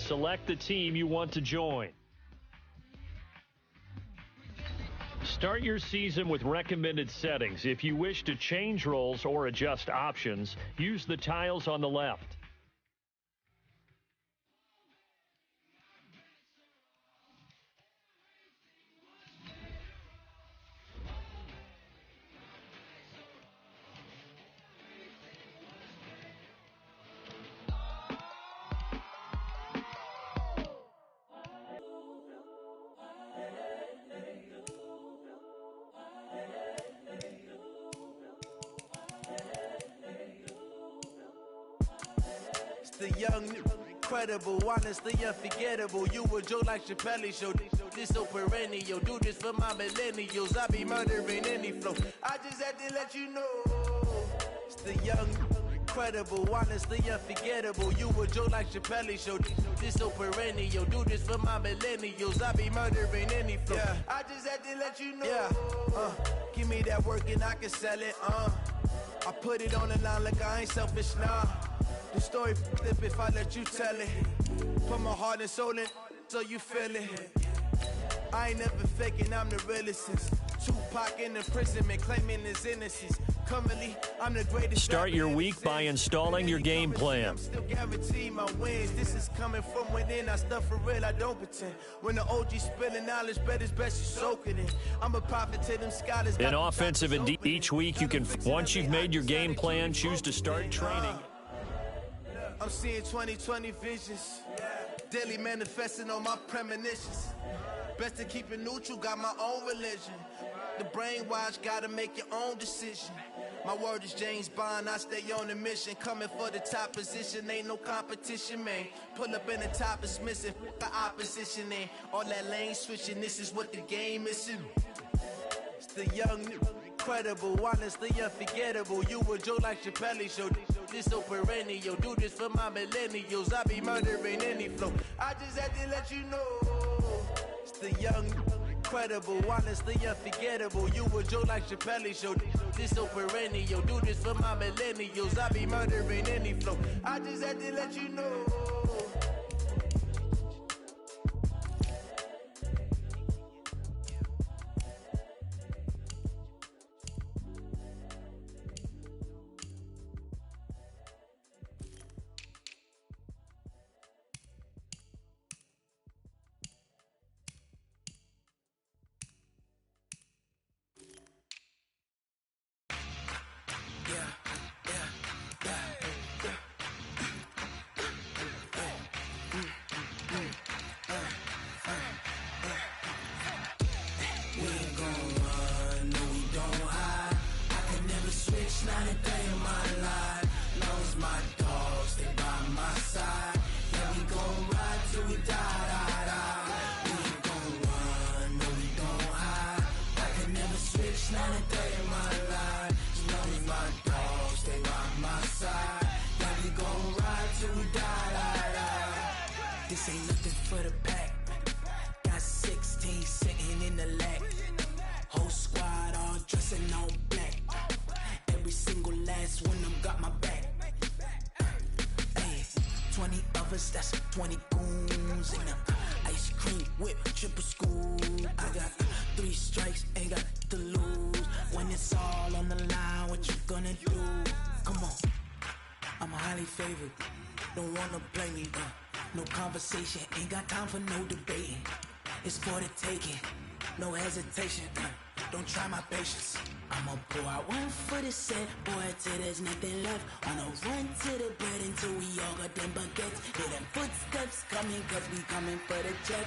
select the team you want to join. Start your season with recommended settings. If you wish to change roles or adjust options, use the tiles on the left. The young, incredible, honestly unforgettable. You a joke like Chappelle show. This so perennial. Do this for my millennials. I be murdering any flow. I just had to let you know. It's the young, incredible, honestly unforgettable. You a joke like Chappelle show. This so perennial. Do this for my millennials. I be murdering any flow. Yeah. I just had to let you know. Yeah. Give me that work and I can sell it. I put it on the line like I ain't selfish, nah. The story flip if I let you tell it. Put my heart and soul in so you feel it. I ain't never faking, I'm the realest since Tupac in imprisonment, claiming his innocence. Currently, I'm the greatest. Start your week by installing your game plan. I'm still guaranteed my wins. This is coming from within. I stuff for real, I don't pretend. When the OG spilling knowledge, bet it's best you soak it in. I'm a prophet to them scholars. In offensive and each week, you can, once you've made your game plan, choose to start training. I'm seeing 2020 visions, daily manifesting on my premonitions. Best to keep it neutral, got my own religion. The brainwash, gotta make your own decision. My word is James Bond, I stay on a mission. Coming for the top position, ain't no competition, man. Pull up in the top is missing, the opposition ain't. All that lane switching, this is what the game is. It's the young, incredible, honestly unforgettable. You a joke like Chappelle show. This so perennial. Do this for my millennials. I be murdering any flow. I just had to let you know. It's the young, incredible, honestly unforgettable. You a joke like Chappelle show. This so perennial. Do this for my millennials. I be murdering any flow. I just had to let you know. This ain't nothing for the pack. Got 16 sitting in the lap. Whole squad all dressing all black. Every single last one of them got my back. Hey, 20 of us, that's 20 goons in them. Ice cream whip, triple school. I got 3 strikes, ain't got to lose. When it's all on the line, what you gonna do? Come on, I'm highly favored. Don't wanna play me, no conversation, ain't got time for no debating. It's for the taking, no hesitation. Don't try my patience. I'ma pour out one for the set, boy, till there's nothing left. On a run to the bread until we all got them baguettes. Hear them footsteps coming, cause we coming for the check.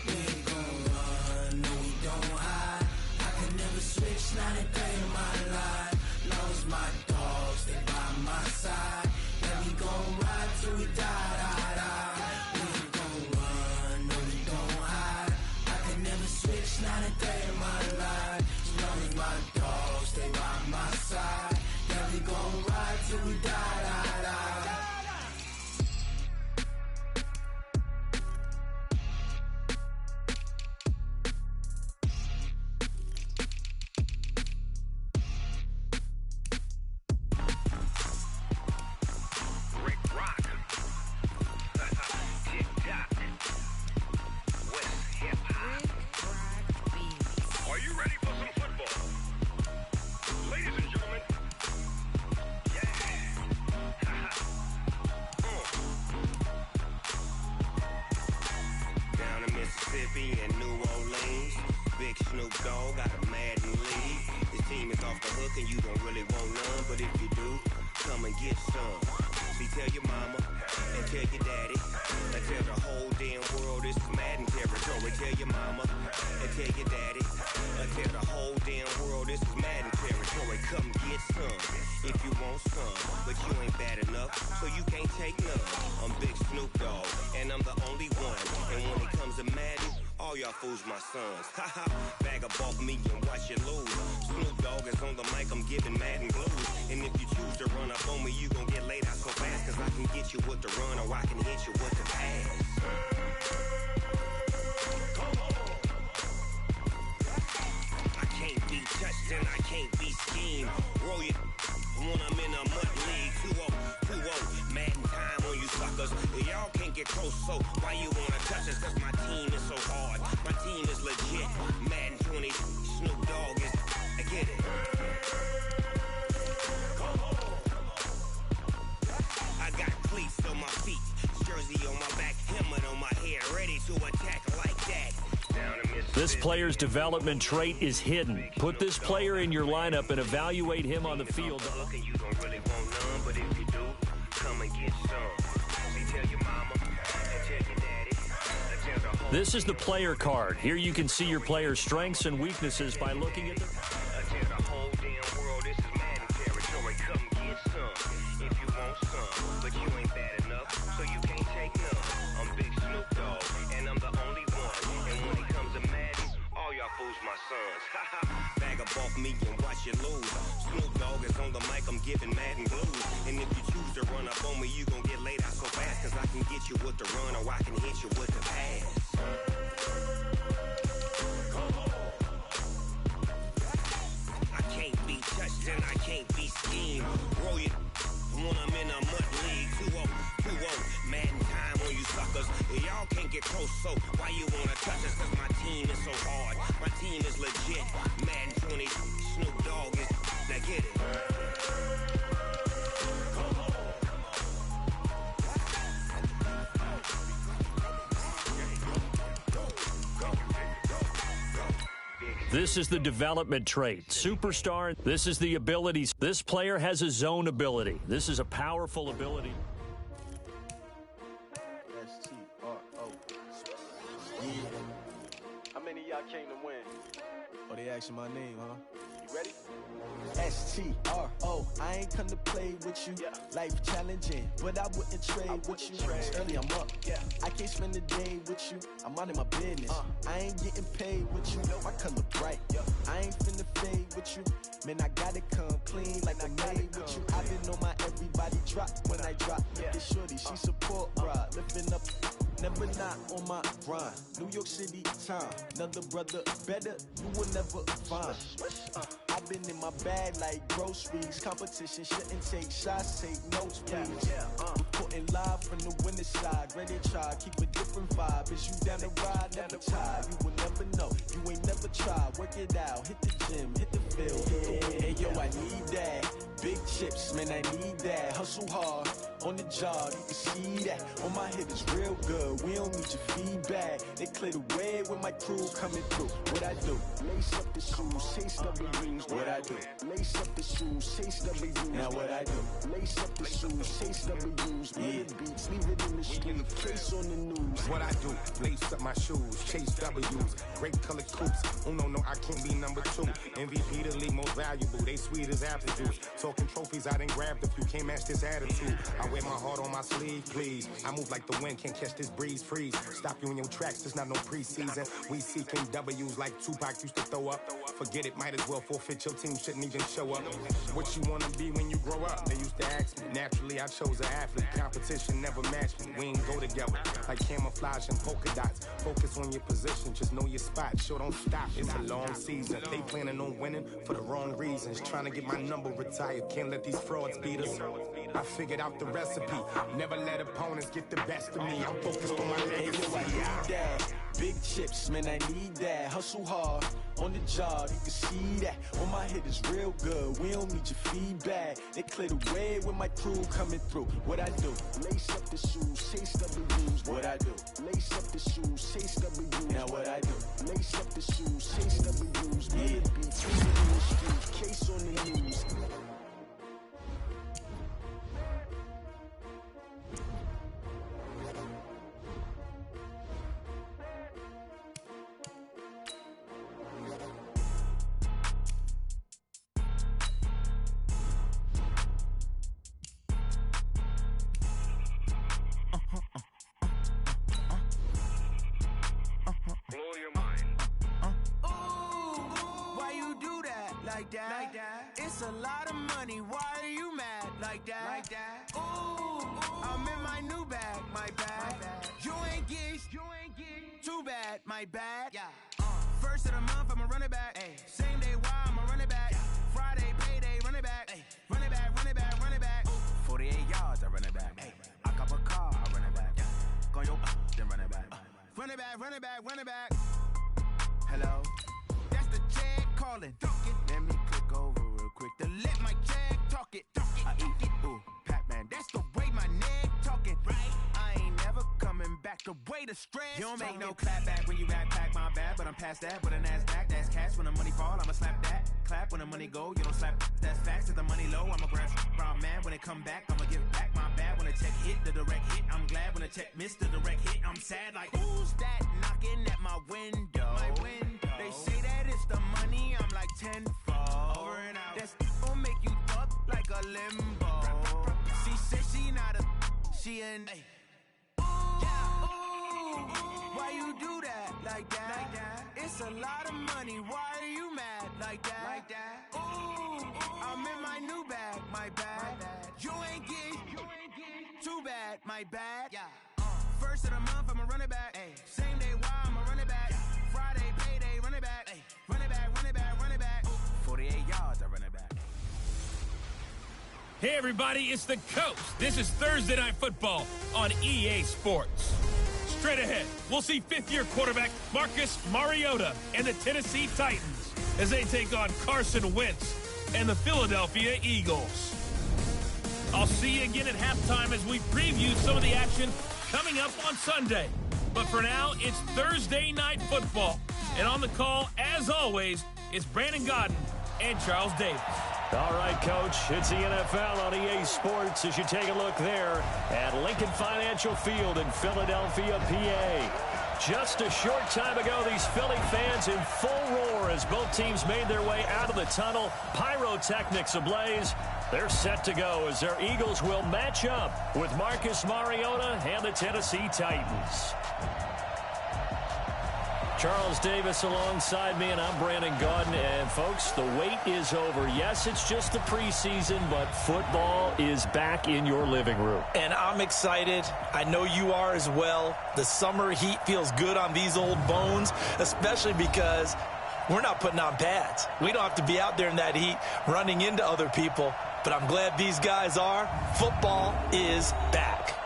We ain't gon' run, no we don't hide. I can never switch, not a day in my life. Long as my dogs stay by my side. We gon' ride till we die. We ain't gon' run, no we don't hide. I can never switch, not a day in my life. As long as my dogs stay by my side. Yeah, we gon' ride till we die. Big Snoop Dogg got a Madden league. His team is off the hook and you don't really want none, but if you do, come and get some. See, tell your mama and tell your daddy and tell the whole damn world this is Madden territory. Tell your mama and tell your daddy and tell the whole damn world this is Madden territory. Come get some if you want some, but you ain't bad enough, so you can't take none. I'm Big Snoop Dogg, and I'm the only one. And when it comes to Madden, all y'all fools my sons. Haha, bag up off me and watch you lose. Snoop Dogg is on the mic, I'm giving Madden blues. And if you choose to run up on me, you gon' get laid out so fast, cause I can get you with the run or I can hit you with the pass. I can't be touched and I can't be schemed. Roll it when I'm in a mud league. 2-0, Madden time on you suckers. Y'all can't get close, so why you wanna touch us? Cause my team is so hard, my team is legit. Madden 20, Snoop Dogg is, I get it. I got cleats on my feet, jersey on my back, helmet on my head, ready to attack like that. This player's development trait is hidden. Put this player in your lineup and evaluate him on the field. You don't really want none, but if you do, come and get some. Tell your mama and tell your daddy. This is the player card. Here you can see your player's strengths and weaknesses by looking at the... Tell the whole damn world this is Madden territory. Come get some if you want some, but you ain't bad enough, so you can't take none. I'm Big Snoop Dogg, and I'm the only one. And when it comes to Madden, all y'all fools my sons. Bag up off me and watch you lose. Snoop Dogg is on the mic, I'm giving Madden blues. And if you choose to run up on me, you gon' get laid out so fast, cause I can get you with the run or I can hit you with the pass. I can't be touched and I can't be schemed. Roll it when I'm in a mud league. 2-0, Madden time on you suckers. Y'all can't get close, so why you wanna touch us? Cause my team is so hard, my team is legit. Madden 20, Snoop Dogg is, now get it. This is the development trait. Superstar, this is the abilities. This player has a zone ability. This is a powerful ability. S-T-R-O. Yeah. How many of y'all came to win? Oh, they asking my name, huh? You ready? S-T-R-O. I ain't come to play with you. Yeah. Life challenging, but I wouldn't trade with you. Early I'm up. Yeah. I can't spend the day with you. I'm out of my business. I ain't getting paid with you. My color bright. Yeah. I ain't finna fade with you. Man, I gotta come clean like I made with you. I didn't know my everybody drop when I drop. Yeah. This shorty, she support ride. Lifting up, never not on my grind. New York City time. Another brother better, you will never find. I've been in my bag like groceries. Competition shouldn't take shots, take notes, please. Reporting live from the winning side. Ready to try, keep a different vibe. Is you down the ride? Never tired. You will never know. You ain't never tried. Work it out. Hit the gym, hit the field. Hey yo, I need that. Big chips, man, I need that. Hustle hard on the job, you can see that. On my head is real good. We don't need your feedback. They clear the way with my crew coming through. What I do? Lace up the shoes, chase W's. What I do? Lace up the shoes, chase W's. Now what I do? Lace up the shoes, chase W's. Yeah, beats, leave it in the street, face on the news. What I do? Lace up my shoes, chase W's. Great colored coops. Oh no, I can't be number 2. MVP the league most valuable. They sweet as apple juice. Talking trophies, I done grabbed a few. Can't match this attitude. I wear my heart on my sleeve, please. I move like the wind, can't catch this breeze, freeze. Stop you in your tracks, there's not no preseason. We seeking W's like Tupac used to throw up. Forget it, might as well forfeit. Your team shouldn't even show up. What you wanna be when you grow up? They used to ask me. Naturally, I chose an athlete. Competition never matched me. We ain't go together like camouflage and polka dots. Focus on your position, just know your spot. Sure, don't stop. It's a long season. They planning on winning for the wrong reasons. Trying to get my number retired. Can't let these frauds beat us. I figured out the recipe. Never let opponents get the best of me. I'm focused on my legacy. I need that. Big chips, man, I need that. Hustle hard on the job, you can see that. On my head is real good. We don't need your feedback. They clear the way with my crew coming through. What I do? Lace up the shoes, chase W's. What I do? Lace up the shoes, chase W's. Now what I do? Lace up the shoes, chase W's. Yeah, be tweeting in the streets, case on the news. Like that. It's a lot of money. Why are you mad like that? Ooh, I'm in my new bag, my bad. You ain't get too bad, my bad. Yeah. First of the month, I'ma run it back. Ay. Same day, why I'ma run it back. Friday, payday, run it back. Ay. Run it back, run it back, run it back. 48 yards, I run it back. Ay. I cop a car, I run it back. Go yo, then run it back. Run it back, run it back, run it back. Hello, that's the check calling. Let me click over real quick to let my check talk it. I eat it, ooh, Pac-Man, that's the way my neck talking. Right, I ain't never coming back the way the stress. You don't make no clap back when you backpack, my bad, but I'm past that. With an ass back, that's cash. When the money fall, I'ma slap that. Clap when the money go, you don't slap. That's facts. If the money low, I'ma grab brown man. When it come back, I'ma give back my bad. When the check hit, the direct hit, I'm glad. When the check missed the direct hit, I'm sad. Like, who's that knocking at my window? They say that it's the money, I'm like tenfold. Over and out. That's gon' make you fuck like a limbo. She said she not a, she an Ooh, why you do that like that? It's a lot of money, why are you mad like that? Ooh, I'm in my new bag, my bad. You ain't get too bad, my bad. Yeah. First of the month, I'ma run it back. Ay. Same day, why I'ma run it back. Friday, payday, run it back. Ay. Run it back, run it back, run it back. 48 yards, I run it back. Hey, everybody, it's the Coach. This is Thursday Night Football on EA Sports. Straight ahead, we'll see fifth-year quarterback Marcus Mariota and the Tennessee Titans as they take on Carson Wentz and the Philadelphia Eagles. I'll see you again at halftime as we preview some of the action coming up on Sunday. But for now, it's Thursday Night Football. And on the call, as always, it's Brandon Godden and Charles Davis. All right, Coach, it's the NFL on EA Sports as you take a look there at Lincoln Financial Field in Philadelphia, PA. Just a short time ago, these Philly fans in full roar as both teams made their way out of the tunnel. Pyrotechnics ablaze. They're set to go as their Eagles will match up with Marcus Mariota and the Tennessee Titans. Charles Davis alongside me, and I'm Brandon Godden. And, folks, the wait is over. Yes, it's just the preseason, but football is back in your living room. And I'm excited. I know you are as well. The summer heat feels good on these old bones, especially because we're not putting on pads. We don't have to be out there in that heat running into other people. But I'm glad these guys are. Football is back.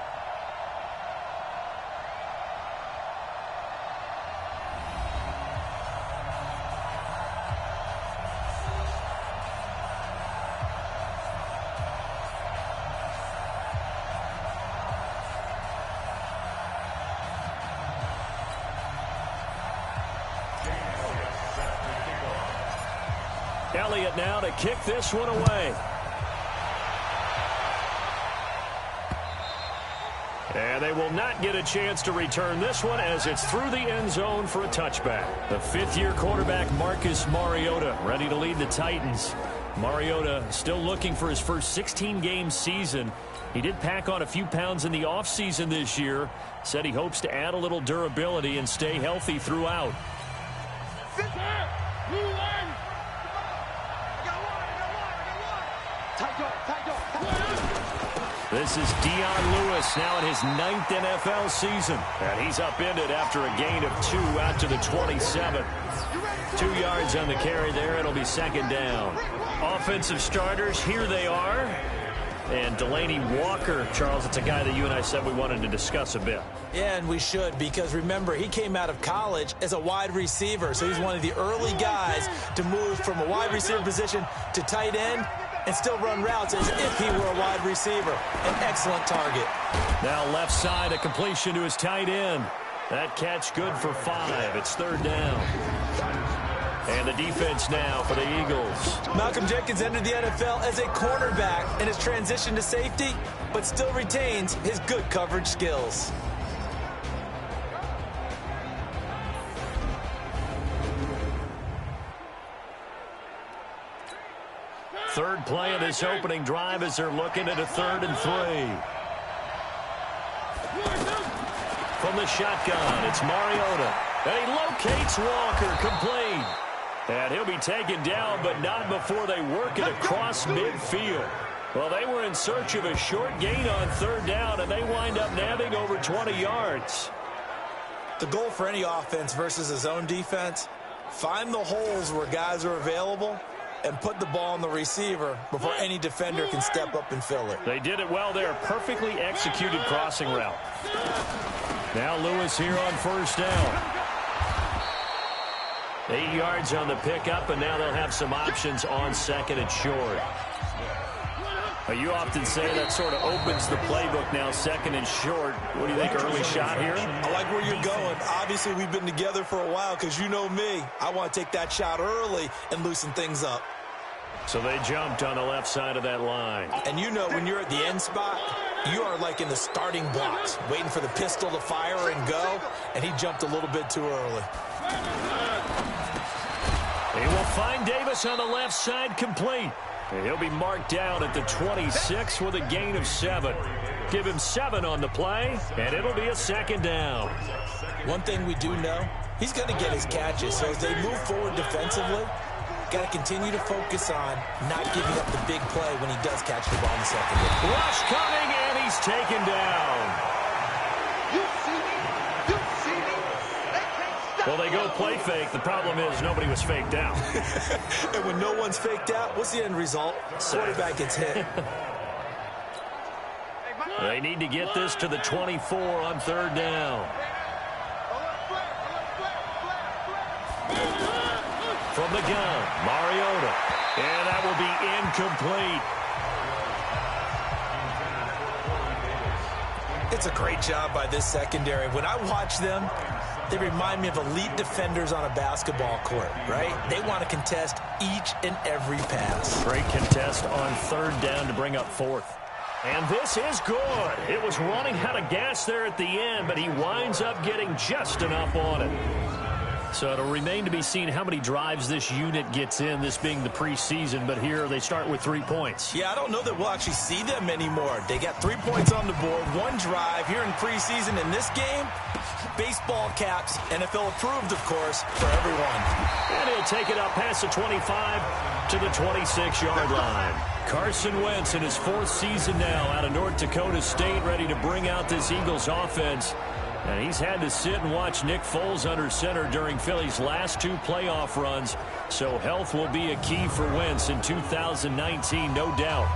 Elliott now to kick this one away. And they will not get a chance to return this one as it's through the end zone for a touchback. The fifth-year quarterback, Marcus Mariota, ready to lead the Titans. Mariota still looking for his first 16-game season. He did pack on a few pounds in the offseason this year. Said he hopes to add a little durability and stay healthy throughout. This is Dion Lewis now in his 9th NFL season. And he's upended after a gain of 2 out to the 27. 2 yards on the carry there. It'll be second down. Offensive starters, here they are. And Delaney Walker, Charles, it's a guy that you and I said we wanted to discuss a bit. Yeah, and we should, because remember, he came out of college as a wide receiver, so he's one of the early guys to move from a wide receiver position to tight end and still run routes as if he were a wide receiver. An excellent target. Now left side, a completion to his tight end. That catch good for 5. It's 3rd down. And the defense now for the Eagles. Malcolm Jenkins entered the NFL as a cornerback and has transitioned to safety, but still retains his good coverage skills. Third play of this opening drive as they're looking at a 3rd and 3. From the shotgun, it's Mariota. And he locates Walker, complete. And he'll be taken down, but not before they work it across midfield. Well, they were in search of a short gain on 3rd down, and they wind up nabbing over 20 yards. The goal for any offense versus a zone defense, find the holes where guys are available and put the ball on the receiver before any defender can step up and fill it. They did it well there. Perfectly executed crossing route. Now Lewis here on 1st down. 8 yards on the pickup, and now they'll have some options on 2nd and short. You often say that sort of opens the playbook now, 2nd and short. What do you think, early shot here? I like where you're going. Obviously, we've been together for a while because you know me. I want to take that shot early and loosen things up. So they jumped on the left side of that line. And you know when you're at the end spot, you are like in the starting blocks, waiting for the pistol to fire and go, and he jumped a little bit too early. He will find Davis on the left side, complete. And he'll be marked down at the 26 with a gain of 7. Give him 7 on the play, and it'll be a 2nd down. One thing we do know, he's going to get his catches. So as they move forward defensively, got to continue to focus on not giving up the big play when he does catch the ball in the secondary. Rush coming, and he's taken down. Well, they go play fake. The problem is nobody was faked out. And when no one's faked out, what's the end result? Quarterback gets hit. They need to get this to the 24 on 3rd down. From the gun, Mariota. And that will be incomplete. It's a great job by this secondary. When I watch them, they remind me of elite defenders on a basketball court, right? They want to contest each and every pass. Great contest on 3rd down to bring up 4th. And this is good. It was running out of gas there at the end, but he winds up getting just enough on it. So it'll remain to be seen how many drives this unit gets in, this being the preseason. But here they start with 3 points. Yeah, I don't know that we'll actually see them anymore. They got 3 points on the board, 1 drive here in preseason. In this game, baseball caps, NFL approved, of course, for everyone. And he'll take it up past the 25 to the 26-yard line. Carson Wentz in his 4th season now out of North Dakota State, ready to bring out this Eagles offense. And he's had to sit and watch Nick Foles under center during Philly's last 2 playoff runs. So health will be a key for Wentz in 2019, no doubt.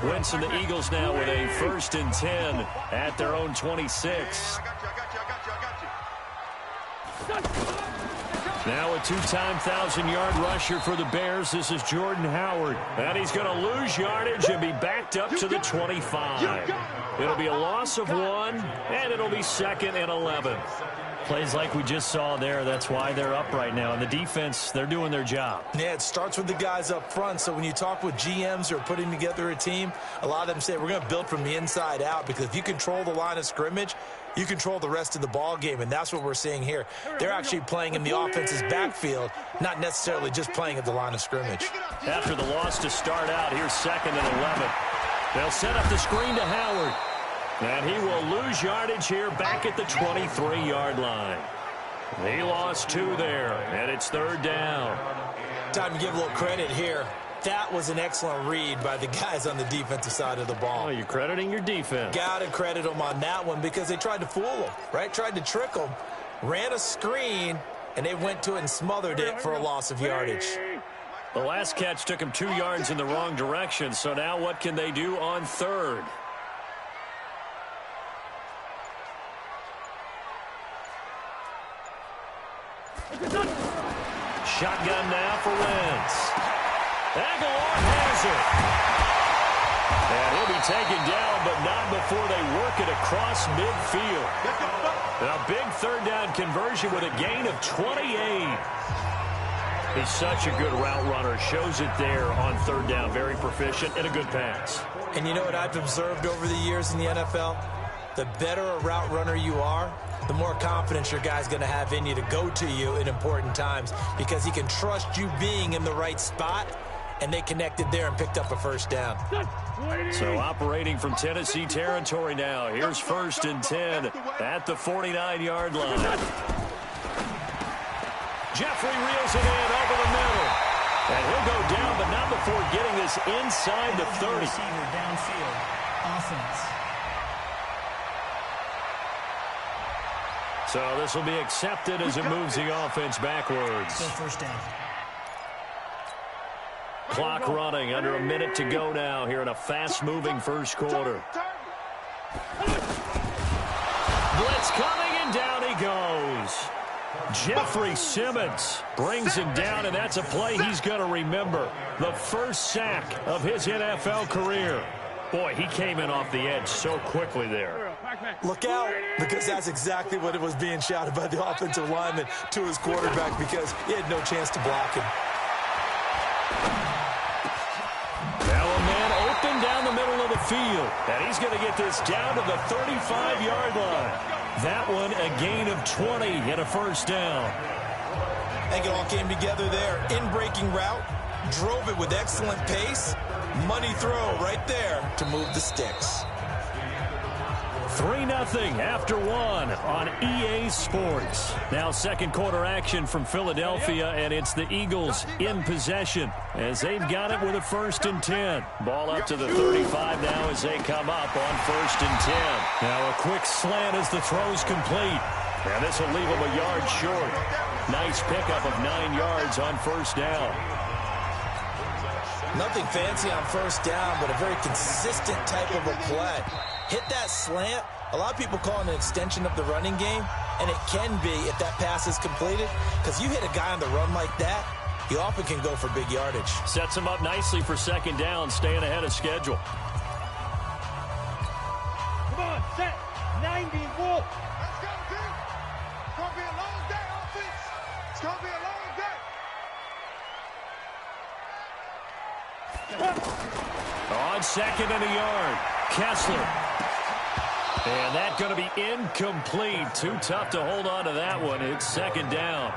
Wentz and the Eagles now with a 1st and 10 at their own 26. Now a 2-time 1,000-yard rusher for the Bears. This is Jordan Howard. And he's going to lose yardage and be backed up to the 25. It'll be a loss of 1, and it'll be 2nd and 11. Plays like we just saw there. That's why they're up right now. And the defense, they're doing their job. Yeah, it starts with the guys up front. So when you talk with GMs who are putting together a team, a lot of them say we're going to build from the inside out, because if you control the line of scrimmage, you control the rest of the ball game, and that's what we're seeing here. They're actually playing in the offense's backfield, not necessarily just playing at the line of scrimmage. After the loss to start out, here's 2nd and 11. They'll set up the screen to Howard. And he will lose yardage here back at the 23-yard line. He lost 2 there, and it's 3rd down. Time to give a little credit here. that was an excellent read by the guys on the defensive side of the ball. Oh, you're crediting your defense. Got to credit them on that one because they tried to fool them, right? Tried to trick them, ran a screen, and they went to it and smothered it for a loss of yardage. The last catch took him 2 yards in the wrong direction, so now what can they do on third? Shotgun now for Wentz. Aguilar has it. And he'll be taken down, but not before they work it across midfield. A big third down conversion with a gain of 28. He's such a good route runner. Shows it there on third down. Very proficient and a good pass. And you know what I've observed over the years in the NFL? The better a route runner you are, the more confidence your guy's going to have in you to go to you in important times because he can trust you being in the right spot, and they connected there and picked up a first down. So operating from Tennessee territory now. Here's 1st and 10 at the 49-yard line. Jeffrey reels it in over the middle. And he'll go down, but not before getting this inside the 30. Receiver downfield. Offense. So this will be accepted as it moves the offense backwards. Still first down. Clock running, under a minute to go now here in a fast-moving first quarter. Blitz coming, and down he goes. Jeffrey Simmons brings him down, and that's a play he's going to remember. The first sack of his NFL career. Boy, he came in off the edge so quickly there. Look out, because that's exactly what it was being shouted by the offensive lineman to his quarterback because he had no chance to block him. Now a man open down the middle of the field, and he's going to get this down to the 35-yard line. That one a gain of 20 and a first down. I think it all came together there. In-breaking route, drove it with excellent pace. Money throw right there to move the sticks. 3-0 after one on EA Sports. Now second quarter action from Philadelphia, and it's the Eagles in possession as they've got it with a 1st and 10. Ball up to the 35 now as they come up on 1st and 10. Now a quick slant as the throw's complete. And this will leave them a yard short. Nice pickup of 9 yards on first down. Nothing fancy on first down, but a very consistent type of a play. Hit that slant. A lot of people call it an extension of the running game, and it can be if that pass is completed, because you hit a guy on the run like that, you often can go for big yardage. Sets him up nicely for second down, staying ahead of schedule. Come on, set, 90, wolf. Let's go, team. It's going to be a long day, offense. It's going to be a long day. On second and a yard, Kessler. And that's going to be incomplete. Too tough to hold on to that one. It's second down.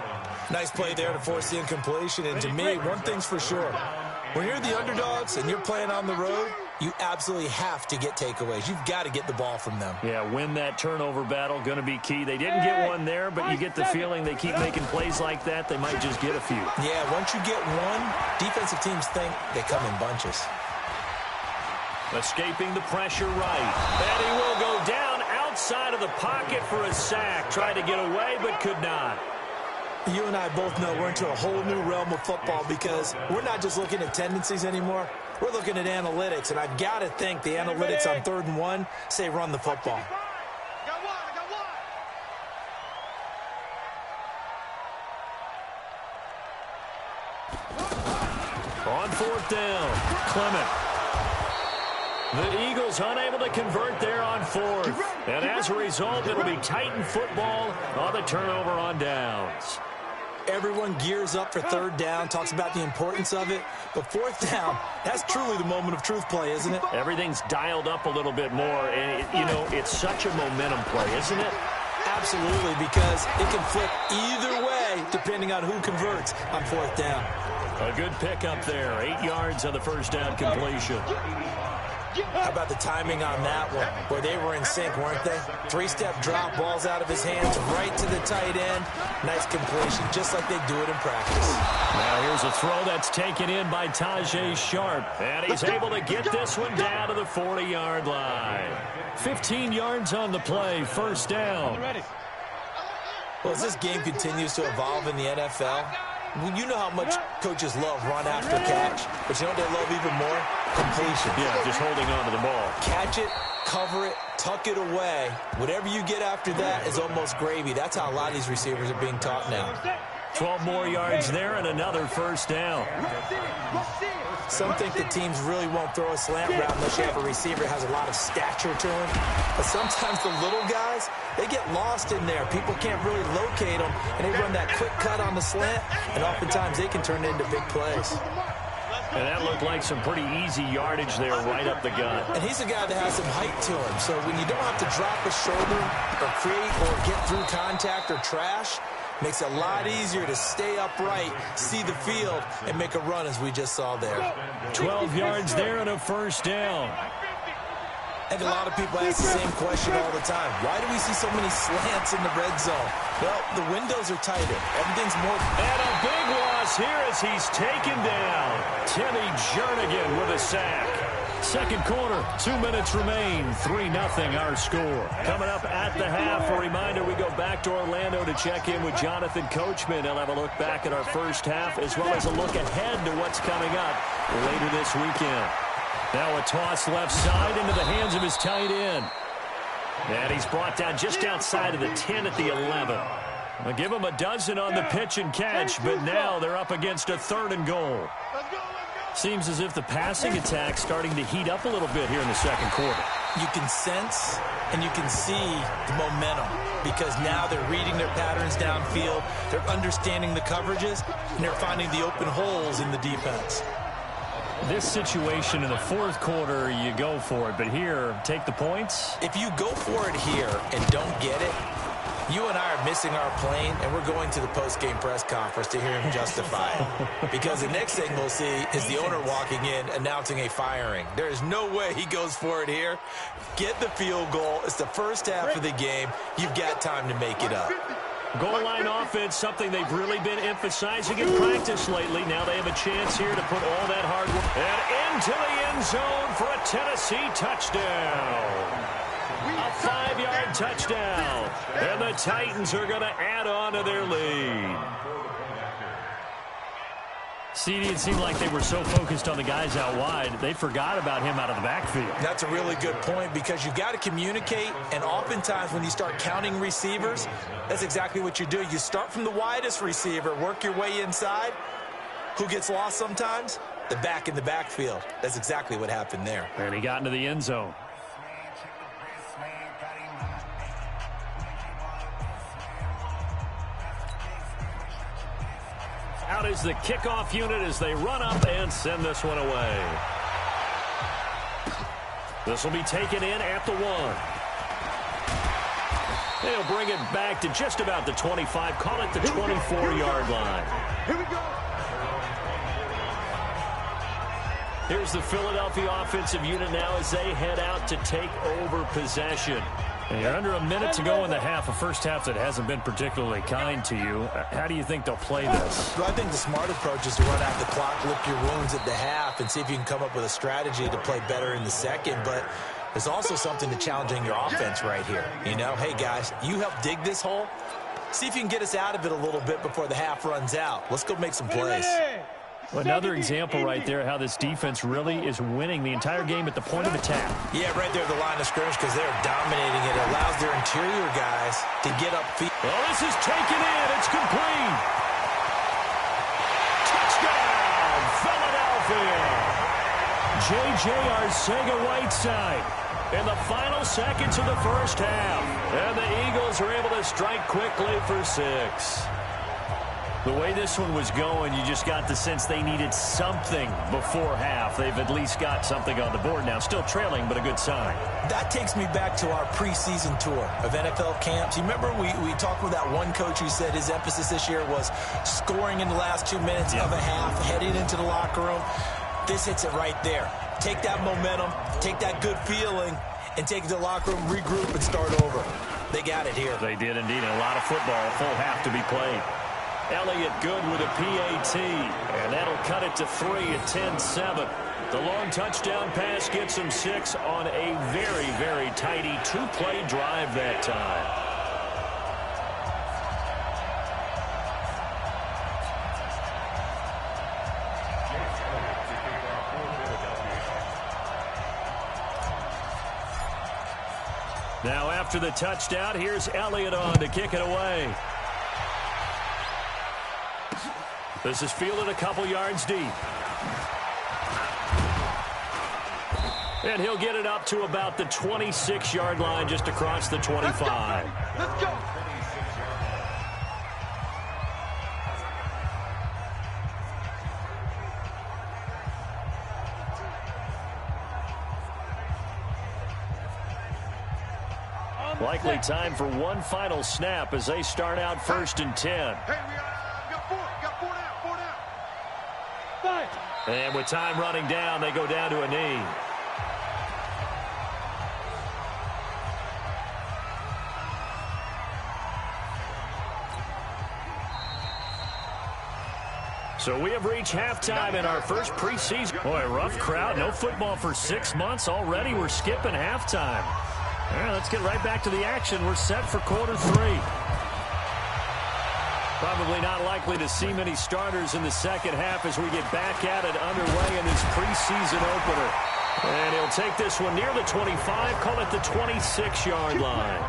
Nice play there to force the incompletion. And to me, one thing's for sure. When you're the underdogs and you're playing on the road, you absolutely have to get takeaways. You've got to get the ball from them. Yeah, win that turnover battle, going to be key. They didn't get one there, but you get the feeling they keep making plays like that, they might just get a few. Yeah, once you get one, defensive teams think they come in bunches. Escaping the pressure right. And he will go down outside of the pocket for a sack. Tried to get away, but could not. You and I both know we're into a whole new realm of football because we're not just looking at tendencies anymore. We're looking at analytics, and I've got to think the analytics on 3rd and 1 say run the football. On 4th down, Clement. The Eagles unable to convert there on 4th. And as a result, it'll be Titan football on the turnover on downs. Everyone gears up for 3rd down, talks about the importance of it. But 4th down, that's truly the moment of truth play, isn't it? Everything's dialed up a little bit more. And, it's such a momentum play, isn't it? Absolutely, because it can flip either way depending on who converts on 4th down. A good pickup there. 8 yards on the first down completion. How about the timing on that one, where they were in sync, weren't they? 3-step drop, balls out of his hands, right to the tight end. Nice completion, just like they do it in practice. Now here's a throw that's taken in by Tajay Sharp. And he's able to get this one down to the 40-yard line. 15 yards on the play, first down. Well, as this game continues to evolve in the NFL, you know how much coaches love run after catch, but you know what they love even more? Completion. Yeah, just holding on to the ball. Catch it, cover it, tuck it away. Whatever you get after that is almost gravy. That's how a lot of these receivers are being taught now. 12 more yards there and another first down. Some think the teams really won't throw a slant route unless you have a receiver that has a lot of stature to him. But sometimes the little guys, they get lost in there. People can't really locate them, and they run that quick cut on the slant, and oftentimes they can turn it into big plays. And that looked like some pretty easy yardage there right up the gut. And he's a guy that has some height to him, so when you don't have to drop a shoulder or create or get through contact or trash, makes it a lot easier to stay upright, see the field, and make a run as we just saw there. 12 yards there and a first down. I think a lot of people ask the same question all the time. Why do we see so many slants in the red zone? Well, the windows are tighter. Everything's more... And a big loss here as he's taken down. Timmy Jernigan with a sack. Second quarter, 2 minutes remain. 3-0 our score. Coming up at the half, a reminder we go back to Orlando to check in with Jonathan Coachman. He'll have a look back at our first half as well as a look ahead to what's coming up later this weekend. Now a toss left side into the hands of his tight end. And he's brought down just outside of the 10 at the 11. They'll give him a dozen on the pitch and catch, but now they're up against a 3rd and goal. Seems as if the passing attack's starting to heat up a little bit here in the second quarter. You can sense and you can see the momentum because now they're reading their patterns downfield, they're understanding the coverages, and they're finding the open holes in the defense. This situation in the fourth quarter, you go for it, but here, take the points. If you go for it here and don't get it, you and I are missing our plane, and we're going to the post-game press conference to hear him justify it. Because the next thing we'll see is the owner walking in, announcing a firing. There is no way he goes for it here. Get the field goal. It's the first half of the game. You've got time to make it up. Goal line offense, something they've really been emphasizing in practice lately. Now they have a chance here to put all that hard work and into the end zone for a Tennessee touchdown. A 5-yard touchdown. And the Titans are going to add on to their lead. CD, it seemed like they were so focused on the guys out wide, they forgot about him out of the backfield. That's a really good point because you've got to communicate, and oftentimes when you start counting receivers, that's exactly what you do. You start from the widest receiver, work your way inside. Who gets lost sometimes? The back in the backfield. That's exactly what happened there. And he got into the end zone. Out is the kickoff unit as they run up and send this one away. This will be taken in at the 1. They'll bring it back to just about the 25. Call it the 24-yard line. Here we go. Here's the Philadelphia offensive unit now as they head out to take over possession. And you're under a minute to go in the half, a first half that hasn't been particularly kind to you. How do you think they'll play this? Well, I think the smart approach is to run out the clock, lick your wounds at the half, and see if you can come up with a strategy to play better in the second. But there's also something to challenging your offense right here. You know, hey, guys, you help dig this hole. See if you can get us out of it a little bit before the half runs out. Let's go make some plays. Well, another example right there how this defense really is winning the entire game at the point of attack. Yeah, right there at the line of scrimmage because they're dominating it. It allows their interior guys to get upfield. Well, this is taken in. It's complete. Touchdown, Philadelphia. J.J. Arcega-Whiteside in the final seconds of the first half. And the Eagles are able to strike quickly for 6. The way this one was going, you just got the sense they needed something before half. They've at least got something on the board now. Still trailing, but a good sign. That takes me back to our preseason tour of NFL camps. You remember we talked with that one coach who said his emphasis this year was scoring in the last 2 minutes of a half, heading into the locker room. This hits it right there. Take that momentum, take that good feeling, and take it to the locker room, regroup, and start over. They got it here. They did indeed. A lot of football, a full half to be played. Elliott good with a PAT, and that'll cut it to 3 at 10-7. The long touchdown pass gets him 6 on a very, very tidy 2-play drive that time. Now after the touchdown, here's Elliott on to kick it away. This is fielded a couple yards deep. And he'll get it up to about the 26-yard line just across the 25. Let's go. Likely time for one final snap as they start out 1st and 10. Hey, we got 4 down. 5. And with time running down, they go down to a knee. So we have reached halftime in our first preseason. Boy, a rough crowd. No football for 6 months already. We're skipping halftime. All right, let's get right back to the action. We're set for quarter 3. Probably not likely to see many starters in the second half as we get back at it underway in this preseason opener. And he'll take this one near the 25, call it the 26-yard line.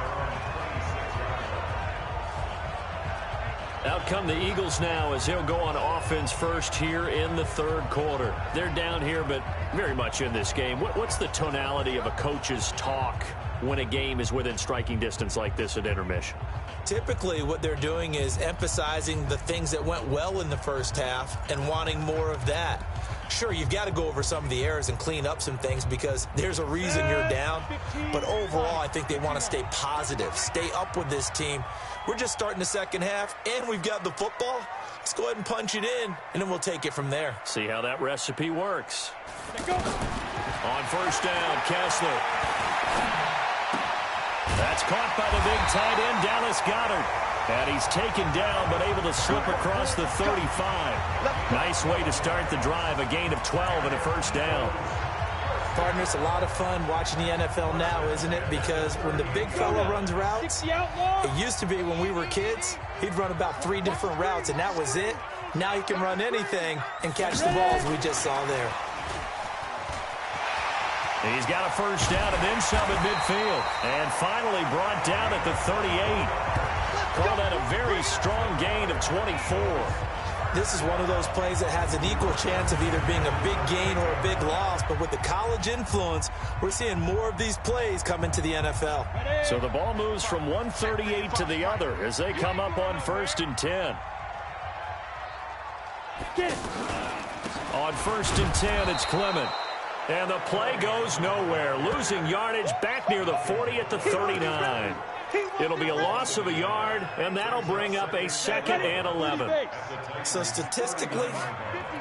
Out come the Eagles now as he'll go on offense first here in the 3rd quarter. They're down here, but very much in this game. What's the tonality of a coach's talk when a game is within striking distance like this at intermission? Typically, what they're doing is emphasizing the things that went well in the first half and wanting more of that. Sure, you've got to go over some of the errors and clean up some things because there's a reason you're down. But overall, I think they want to stay positive, stay up with this team. We're just starting the second half, and we've got the football. Let's go ahead and punch it in, and then we'll take it from there. See how that recipe works. On first down, Kessler. That's caught by the big tight end, Dallas Goedert. And he's taken down, but able to slip across the 35. Nice way to start the drive, a gain of 12 and a first down. Partner, it's a lot of fun watching the NFL now, isn't it? Because when the big fella runs routes, it used to be when we were kids, he'd run about 3 different routes, and that was it. Now he can run anything and catch the balls we just saw there. He's got a first down and then some at midfield. And finally brought down at the 38. Call that a very strong gain of 24. This is one of those plays that has an equal chance of either being a big gain or a big loss. But with the college influence, we're seeing more of these plays come into the NFL. So the ball moves from 138 to the other as they come up on 1st and 10. On 1st and 10, it's Clement. And the play goes nowhere. Losing yardage back near the 40 at the 39. It'll be a loss of a yard, and that'll bring up a 2nd and 11. So statistically,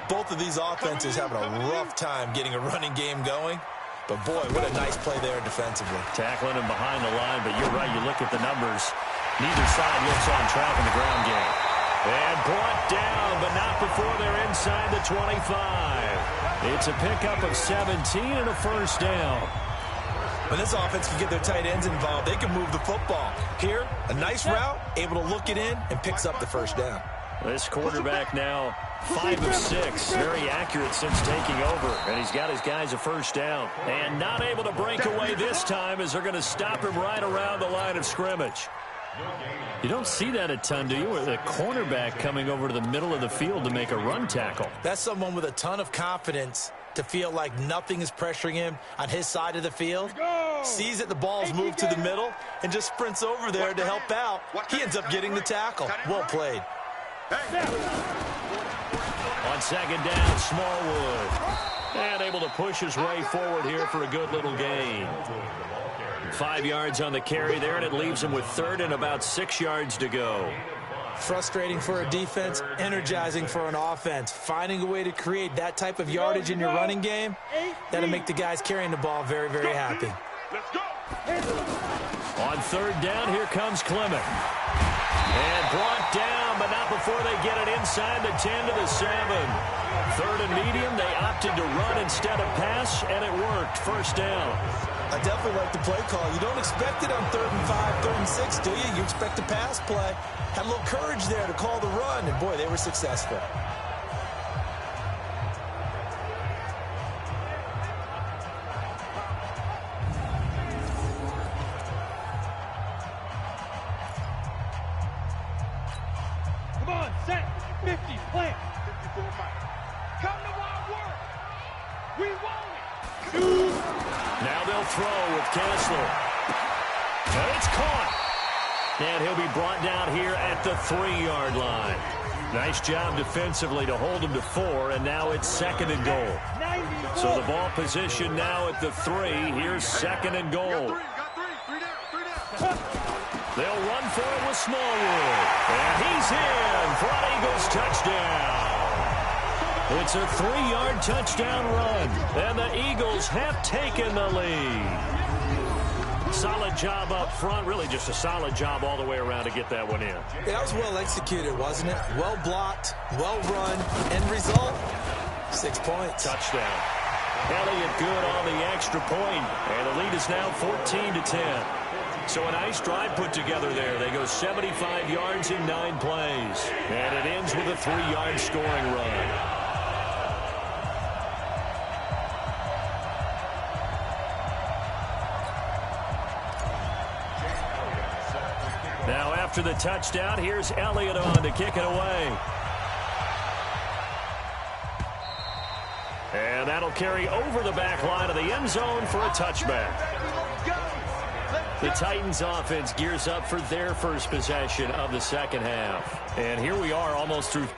both of these offenses having a rough time getting a running game going. But, boy, what a nice play there defensively. Tackling him behind the line, but you're right. You look at the numbers. Neither side looks on track in the ground game. And brought down, but not before they're inside the 25. It's a pickup of 17 and a first down. When this offense can get their tight ends involved, they can move the football. Here, a nice route, able to look it in, and picks up the first down. This quarterback now 5 of 6. Very accurate since taking over. And he's got his guys a first down. And not able to break away this time as they're going to stop him right around the line of scrimmage. You don't see that a ton, do you? With a cornerback coming over to the middle of the field to make a run tackle. That's someone with a ton of confidence to feel like nothing is pressuring him on his side of the field. Sees that the ball's moved to the middle and just sprints over there to help out. He ends up getting the tackle. Well played. On 2nd down, Smallwood. And able to push his way forward here for a good little gain. 5 yards on the carry there, and it leaves him with 3rd and about 6 yards to go. Frustrating for a defense, energizing for an offense. Finding a way to create that type of yardage in your running game, that'll make the guys carrying the ball very, very happy. Let's go. On third down, here comes Clement. And brought down, but not before they get it inside the 10 to the 7. Third and medium, they opted to run instead of pass, and it worked. First down. I definitely like the play call. You don't expect it on 3rd and 5, 3rd and 6, do you? You expect a pass play. Had a little courage there to call the run, and boy, they were successful. Come on, set. 50, plant. 54 Mike. Come to wild work. We want it. Now they'll throw with Kessler. And it's caught. And he'll be brought down here at the 3-yard line. Nice job defensively to hold him to 4, and now it's 2nd and goal. So the ball position now at the 3. Here's 2nd and goal. They'll run for it with Smallwood. And he's in for an Eagles touchdown. It's a 3-yard touchdown run. And the Eagles have taken the lead. Solid job up front. Really just a solid job all the way around to get that one in. That was well executed, wasn't it? Well blocked, well run. End result, 6 points. Touchdown. Elliott good on the extra point. And the lead is now 14-10. So a nice drive put together there. They go 75 yards in 9 plays. And it ends with a 3-yard scoring run. Now after the touchdown, here's Elliott on to kick it away. And that'll carry over the back line of the end zone for a touchback. The Titans offense gears up for their first possession of the second half. And here we are almost through.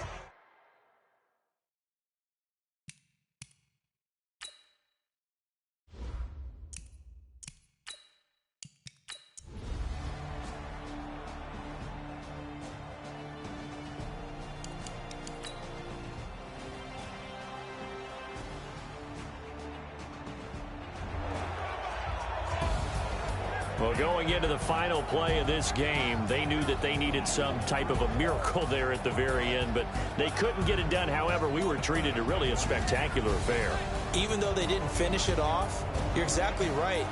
Well, going into the final play of this game, they knew that they needed some type of a miracle there at the very end, but they couldn't get it done. However, we were treated to really a spectacular affair. Even though they didn't finish it off, you're exactly right.